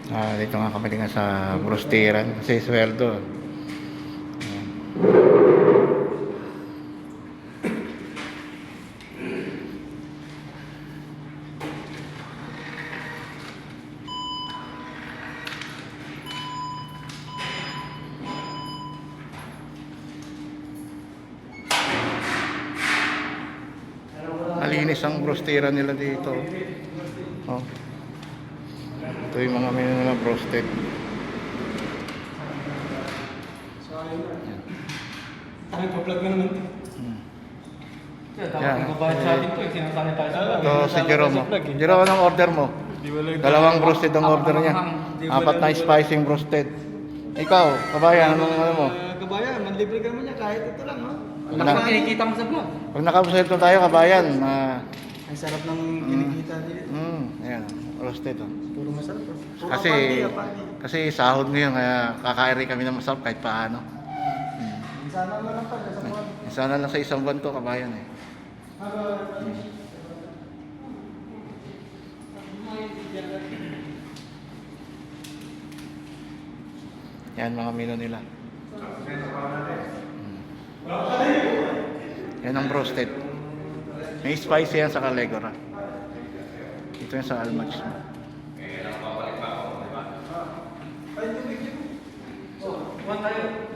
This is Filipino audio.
Dito nga kami tingnan sa Brustiran kasi sweldo. Malinis ang Brustiran nila dito. Oh. Ito yung mga menu nila, roasted. Nagpa-vlog na naman. Yan. Nagbabayad sa atin to, sinasanay tayo sa vlog. Ito si Jerome. Jerome, anong order mo? Dalawang roasted ang order niya. 4 na spicing roasted. Ikaw, kabayan, anong ano mo? Kabayan, manlibre ka naman niya kahit ito lang, ha? Ano? Ano kinikita mo sa vlog? Pag nakabuselto tayo, kabayan, Ang sarap ng kinikita dito. ayan, roasted. Oh. Puro masarap. Puro Kasi apandi. kasi sahod ngayon kaya kakairi kami ng masarap kahit paano. Sana na lang pala sa buwan. Sana lang sa isang buwan to, kabayan eh. Yan mga menu nila. Yan ang roasted. May spicy yan sa Caligora. Ito yung sa Almax. Buwan tayo.